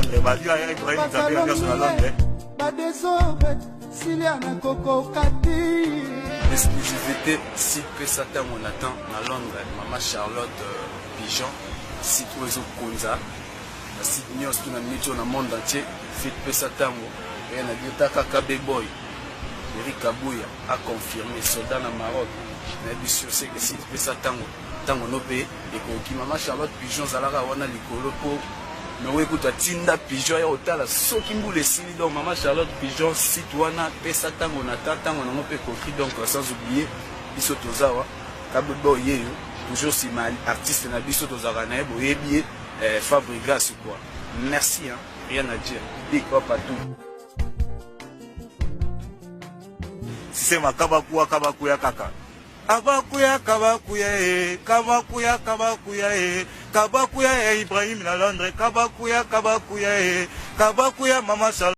Londres, Badia Ibrahim Zabé à Londres. L'exclusivité site Pesata Monatan à Londres, Maman Charlotte Pigeon, site Oizo Konza, site Nios tout dans le monde entier, site Pesata et on a dit Takakabe Boy, Eric Kabouya a confirmé soldat na Maroc, on a dit sur ce que site Pesata Tango no pays et que Maman Charlotte Pigeon Zalara wana likolo po mais oui, écoute, Tinda Pigeon et Otala, so Kimboule Sili, donc Maman Charlotte Pigeon, Citoana, Pesa Tango Nata, Tango Namo Pekokri, donc sans oublier, Bisotozawa, Kabobo Yé, toujours si mal artiste na Bisotozawa, Boyebi, Fabrigas ou quoi. Merci, hein, rien à dire. Big up à tout. Si c'est ma Kabakuya Kaka. Kabakuya Ibrahim na Londres, Kabakuya Maman Charlotte.